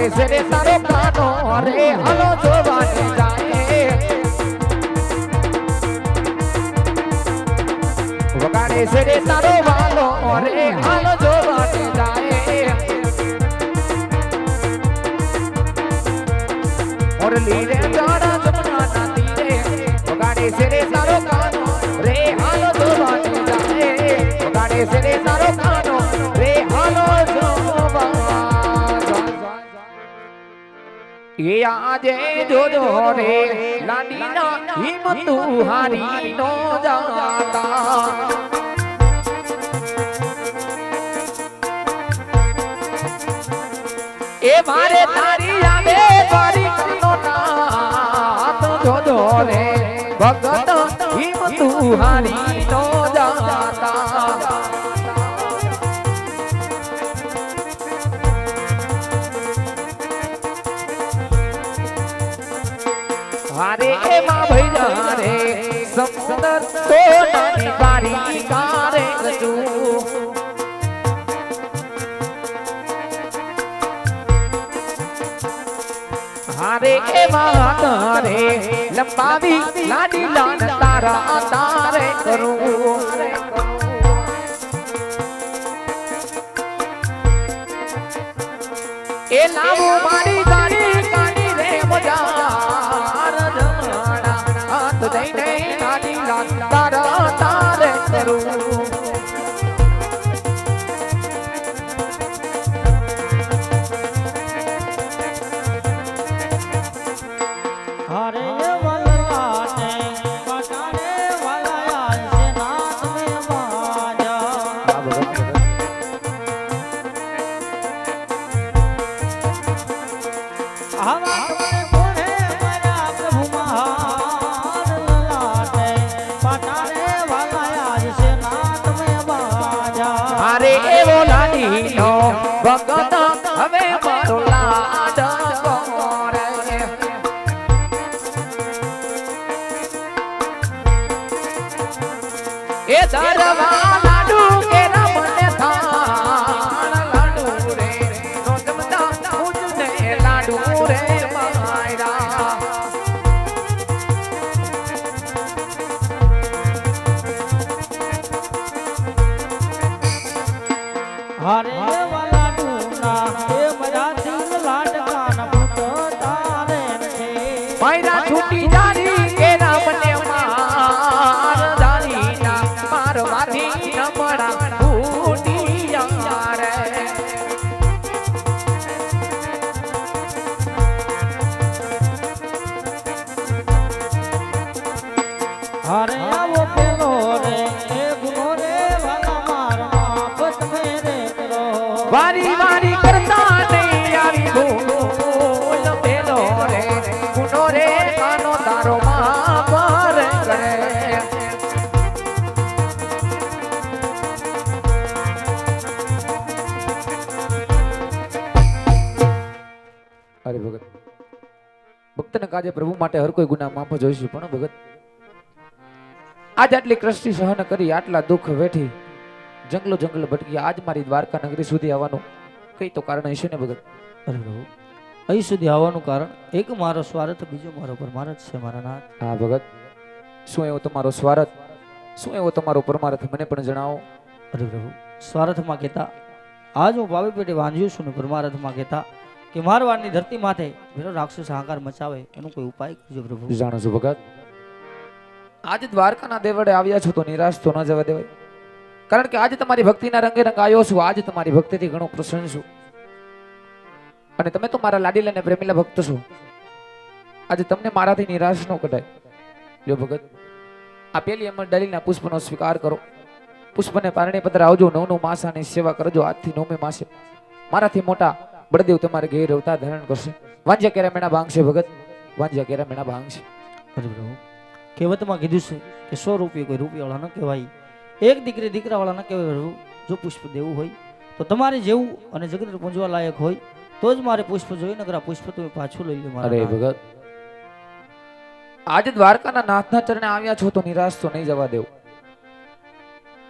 છે રે તારો કાનો રે હાલો જોવાને જાય વગાડે છે રે તારો વાલો રે હાલો જોવાને જાય ઓરલી રે જાડા જમના તીરે વગાડે છે રે તારો કાનો રે હાલો જોવાને જાય વગાડે છે રે તારો કાનો રે હાલો એ આજે જોજો રે લાડીના હિંમતુ હારી નો જાતા એ મારે તારી આવે તારી કાનો નાથ જોજો રે ભગત હિંમતુ હારી નો જાતા હારે એમાં ભૈયા રે સમંદર તો નાની બારી કારે રજુ હારે એમાં તારે લંબાવી લાડી લાડ તારા તારે કરું એ લાવો મારી તારી કાની રે મજા દઈને નાની લાડ તારા તારે કરું હરે વલ્લાને પટારે વલાયા છે નાથ મે વાજા આવા તમને કોણે મારા પ્રભુ મહાન લલાટે પટારે વલાયા છે નાથ મે વાજા અરે એવો લાડી નો ભગત હવે મારો લાડ કોરે એ દરવા લાડુ કે મને થાણ લાડુ રે રોજમદા ઉજને લાડુ રે માયરા હરે વાલા ડુના એ મરાઠી લાડકાન પુટ તારે છે માયરા છૂટી જારી કે મને માર જારી ના મારવાથી નમડા ફૂટી યારે હરે આવો પેલો રે એ ગુનો રે વાલા માર માપ તમે રે કરો વારી વારી કરતા નહીં આવી ભૂલ પેલો રે ગુનો રે કાનો તારો માપ રે કરે અરે ભગત ભક્તને કાજે પ્રભુ માટે હર કોઈ ગુના માફ જોઈશું પણ ભગત આજ આટલી કષ્ટી સહન કરી આટલા દુઃખ વેઠી જંગલો જંગલ ભટકી આજ મારી દ્વારકા નગરી સુધી આવવાનું કઈ તો કારણ હશે ને ભગત અરે પ્રભુ અહીં સુધી આવવાનું કારણ એક મારો સ્વાર્થ બીજો મારો પરમાર્થ છે મારા નાથ હા ભગત શું એવો તમારો સ્વાર્થ શું એવો તમારો પરમાર્થ મને પણ જણાવો અરે પ્રભુ સ્વાર્થમાં કહેતા આજ હું ભાવી પેટે વાંધ્યું છું ને પરમાર્થમાં કહેતા કે મારવાડની ધરતી માથે પેલો રાક્ષસ હાહાકાર મચાવે એનો કોઈ ઉપાય કરજો પ્રભુ જાણો છો ભગત આજ દ્વારકાના દેવળે આવ્યા છો તો નિરાશ તો ન જવા દેવાય કારણ કે આજે તમારી ભક્તિના રંગે રંગ આવ્યો છું આજ તમારી ભક્તિથી ઘણો પ્રસન્ન છું અને તમે તો મારા લાડીલા અને પ્રેમીલા ભક્ત છો આજે તમને મારાથી નિરાશ ન કઢાય લ્યો ભગત આ પેલી અમર ડાલીના પુષ્પનો સ્વીકાર કરો પુષ્પને પારણે પત્ર આવજો નવનું માસાની સેવા કરજો આજથી નવમે માસે મારાથી મોટા બળદેવ તમારે ઘેર અવતાર ધારણ કરશે વાંજ્યા કેરા મેણા ભાંગશે ભગત વાંજ્યા કેરા મેણા ભાંગશે અરે પ્રભુ કહેવતમાં કીધું છે કે 100 રૂપિયા કોઈ રૂપિયાવાળા ન કહેવાય એક દીકરી દીકરાવાળા ન કહેવાય પ્રભુ જો પુષ્પ દેવું હોય તો તમારે જેવું અને જગત પૂંજવા લાયક હોય તો જ મારે પુષ્પ જોઈએ નકર આ પુષ્પ તમે પાછું લઈ લો મારા અરે ભગત આજે દ્વારકાના નાથના ચરણે આવ્યા છો તો નિરાશ તો નહીં જવા દેવું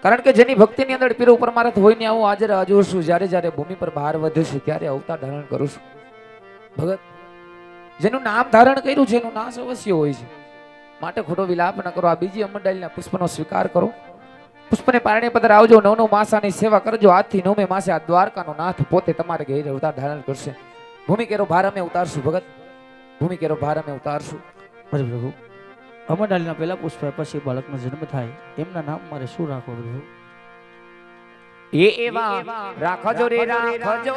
કારણ કે જેની ભક્તિની અંદર પીર ઉપર મારત હોય ને આવું હાજર હાજર છું જ્યારે જ્યારે ભૂમિ પર બહાર વધે છે ત્યારે અવતાર ધારણ કરું છું ભગત જેનું નામ ધારણ કર્યું છે એનું નાશ અવશ્ય હોય છે, માટે ખોટો વિલાપ ન કરો. આ બીજી અમરડાલીના પુષ્પનો સ્વીકાર કરો. પુષ્પને પારણે પધાર આવજો. નવ માસાની સેવા કરજો. આજથી 9મે માસે આ દ્વારકાનો નાથ પોતે તમારે ઘેર અવતાર ધારણ કરશે. ભૂમિ કેરો ભાર અમે ઉતારશું ભગત, ભૂમિ કેરો ભાર અમે ઉતારશું. અરે પ્રભુ, અમરડાલીના પહેલા પુષ્પ પછી બાળકનો જન્મ થાય, એમના નામ મારે શું રાખવો પ્રભુ? એવા રાખજો રે રાખજો,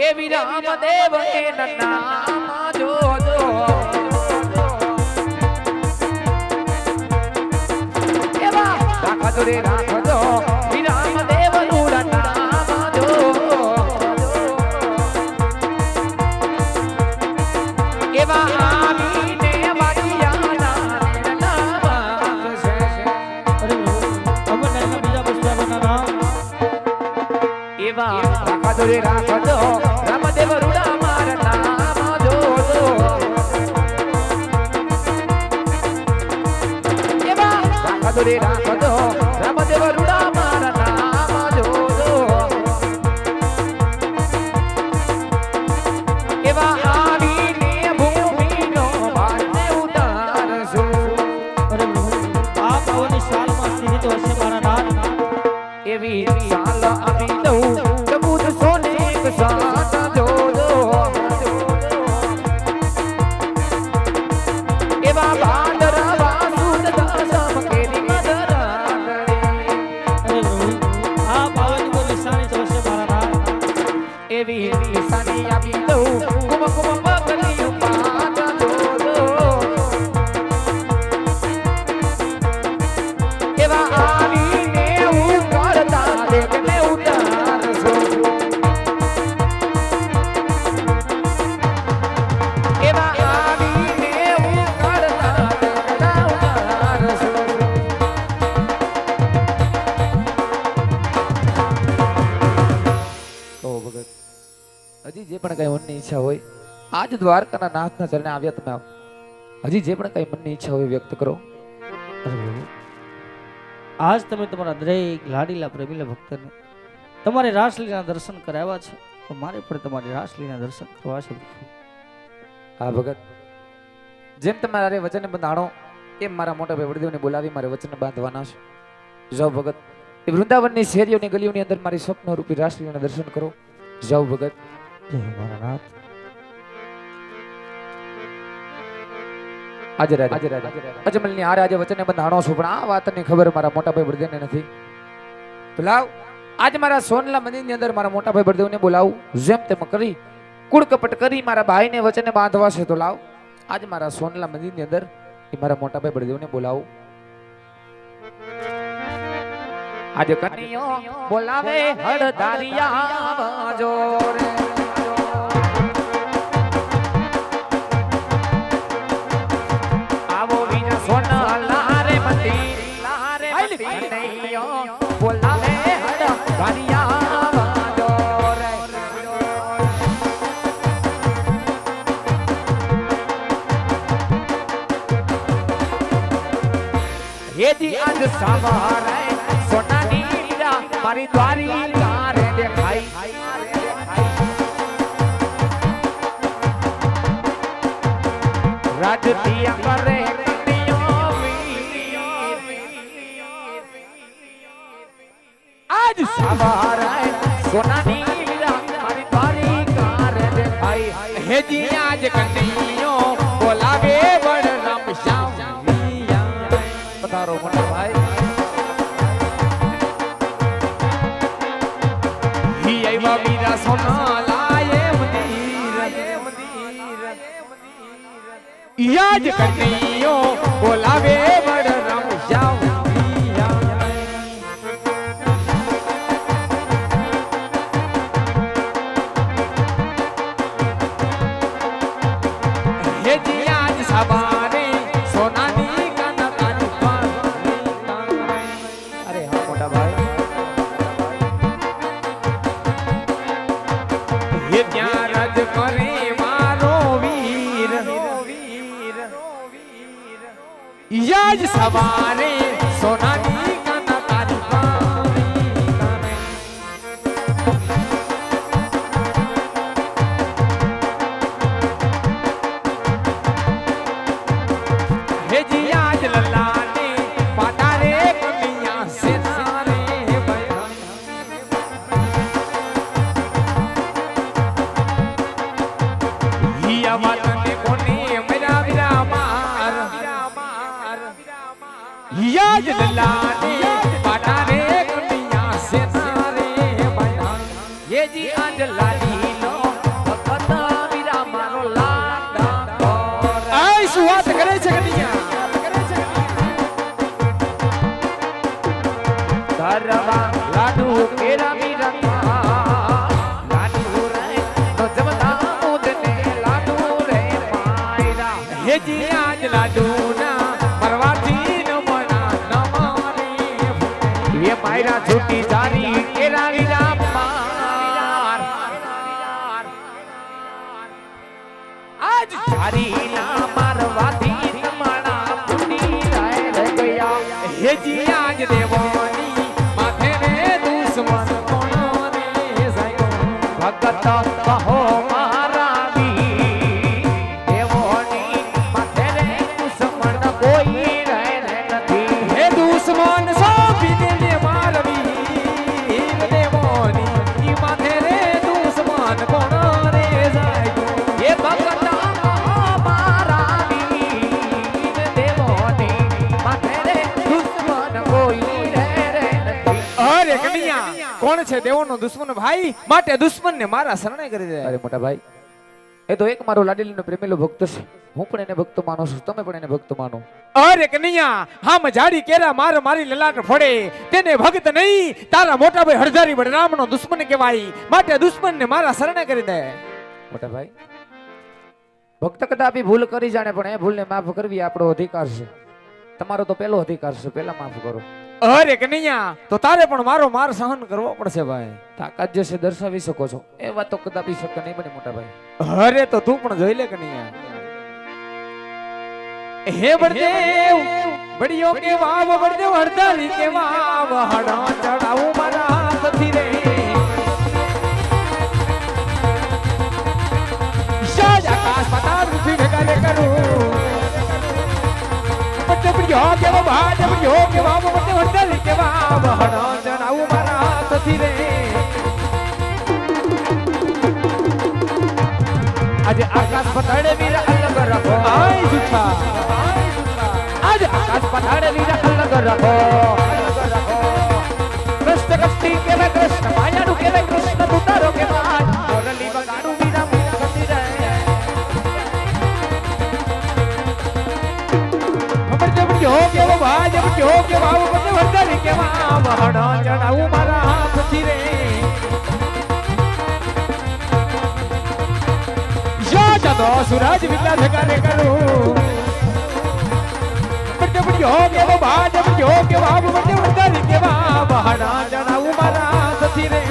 એવી રામદેવ એના નામ જોજો. એવા રાખજો રે રાખજો, વી રામદેવ નું નામ જોજો. એવા આવીને વાડિયાના નામ છે. અરે પ્રભુ, અમરડાલીના બીજા પુષ્પના નામ એવા રાખજો રે રાખજો, રામદેવ રૂડા મારા નામ જોજો. એવા રાખજો રે રાખજો, રામદેવ રૂડા મારા નામ જોજો. એવા આવીને ભૂમિનો ભારને ઉતારશો. અરે પ્રભુ, આ પાવનની શાલમાં સ્થિત હશે મારા નામ. એવી સાલ આપી દઉં કબૂત સોને એક સાથ જોજો. એવા ભાદરવા સુદ દસમ કેરી મધરાગણી. અરે પ્રભુ, આ પાવનની નિશાની તો હશે મારા નામ. એવી નિશાની આપી દઉં કુમ કુમ પગલી પાટ જોજો. એવા આવીને ઉતારતા દેખને ઉતારશો. એવા આવીને ઉતારતા દેખના ઉતારશો. તો ભગત હજી જે પણ કઈ મનની ઈચ્છા હોય, આજ દ્વારકાના નાથના ચરણે આવ્યા તમે આવો. હજી જે પણ કઈ મનની ઈચ્છા હોય વ્યક્ત કરો. અરે પ્રભુ, આજ તમે તમારા દરેક લાડીલા પ્રેમીલા ભક્તને તમારે રાસલીલાના દર્શન કરાવ્યા છે, તો મારે પણ તમારી રાસલીલાના દર્શન કરવા છે પ્રભુ. હા ભગત, જેમ તમારે વચન બંધાણો એમ મારા મોટા ભાઈ વડીલોને બોલાવી મારે વચન બાંધવાના છે. જાઓ ભગત, એ વૃંદાવનની શેરીઓની ગલીઓની અંદર મારી સ્વપ્ન રૂપી રાસલીલાના દર્શન કરો. જાઓ ભગત. જય મારા નાથ. આજે અજમલની હારે આજે વચને બંધાણો છું, પણ આ વાતની ખબર મારા મોટા ભાઈ વડીલને નથી. તો લાવ આજ મારા સોનલા મંદિરની અંદર મારા મોટા ભાઈ વડીલને બોલાવું. જેમ તેમ કરી કુળ કપટ કરી મારા ભાઈને વચને બાંધવા છે. તો લાવ આજ મારા સોનલા મંદિરની અંદર એ મારા મોટા ભાઈ વડીલને બોલાવું. આજે કન્યો બોલાવે હળદારિયા જોરે. આવો વિના સોના લારે મંદિર લારે કન્યો બોલાવે હળદારિયા જોરે. હેજી આજ સવારે સોનાની હીરા મારી દ્વારિકા રે દેખાઈ. રાજતિયા કરે કન્યો વીર. આજ સવારે સોનાની હીરા મારી દ્વારિકા રે દેખાઈ. હેજી આજ કન્યો બોલાવે બળરામ શ્યામ. પધારો મોટા ભાઈ. ઈ આવ્યા વીરા સોના લાયે મંદિર. યાદ કન્યો બોલાવે બળરામ શ્યામ. હે જી આજ સવારે સોનાની કાના કાની. અરે હા મોટા ભાઈ. હે ત્યાં રાજ કરે મારો વીર. યાજ સવારે સોનાની કાના કાની. ललाने पाटा रे कन्या से नारे बना ये जी आज लाली लो भगत वीरा मारो लाडा आई सुवात करे છે કન્યા ધરવા લાડુ કેરા વીરા લાડુ રે તો જમતા ઉદને લાડુ રે માયરા હે જી આજ લાડુ ના પરવાથી ન મણા નમારે ये मायरा झूठी जारी केरा वीरा मार आज जारी ना मारवाती नमणा पुनी राय रे गया हे जी आज देवानी माथे रे दुश्मन कोणो रे जायो भगत कहो मारा वी देवानी माथे रे दुश्मन કોઈ રહે નથી હે દુશ્મન સોંપી દે મારવી દેવોની ઈ માથે રે દુશ્મન કોણ રે જાય એ ભગત મારા વીર દેવોની માથે રે દુશ્મન કોઈ રે નથી અરે કન્યા કોણ છે દેવોનો દુશ્મન ભાઈ માટે દુશ્મનને મારા શરણે કરી દે અરે મોટા ભાઈ એ તો એક મારો લાડીલીનો પ્રેમીલો ભક્ત છે હું પણ એને ભક્ત માનું છું તમે પણ એને ભક્ત માનો અરે કન્યા હામ જાડી કેરા માર મારી લલાટ ફોડે તેને ભક્ત નહીં તારા મોટા ભાઈ હરધારી બળરામનો દુશ્મન કહેવાય માટે દુશ્મનને મારા શરણે કરી દે મોટા ભાઈ ભક્ત કદાપી ભૂલ કરી જાણે પણ એ ભૂલને માફ કરવી આપણો અધિકાર છે તમારો તો પહેલો અધિકાર છે પહેલા માફ કરો અરે કન્યા તો તારે પણ મારો માર સહન કરવો પડશે ભાઈ તાકાત જે છે દર્શાવી શકો છો એ વાત તો કદાપી શક્ય નહીં બને મોટા ભાઈ અરે તો તું પણ જોઈ લે કન્યા હે બળદેવ બડિયો કે વાવ બળદેવ હરદારી કે વાવ હડા ચડાવું મારા હાથથી રે શાજ આકાશ પાતાળ પૃથ્વી ભેગા લે કરું બડિયો કે વાવ બડિયો કે વાવ બળદેવ હરદારી કે વાવ હડા ચડાવું મારા હાથથી રે આજે આકાશ પાતાળ વીર અલગ રાખો આય જુઠા आज आकाश पठाड़ वीरा अलग रखो कृष्ण कष्टी के वे कृष्ण मायाडू के वे कृष्ण तुतारो के बाद मोरली बगाड़ू वीरा मुक्ति रहे हमर जब जो के वो भाई जब जो के बाबू बने वर्दरी के मां वहड़ा चढ़ाऊ मारा हाथ थी रे या जदो सूरज विला ठिकाने करूं बड़ियो के वो भाज बड़ियो के बाबू बड़े उधर के बाबा हड़ा जड़ा उमरा सथी रे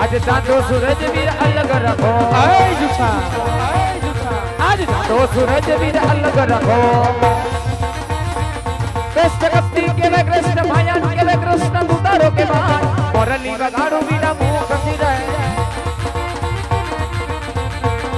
आज चांदो सूरज वीर अलग रखो आय जुठा आज चांदो सूरज वीर अलग रखो कृष्ण कप्ती के वे कृष्ण माया के वे कृष्ण उतारो के बाद मोरली बगाड़ू वीरा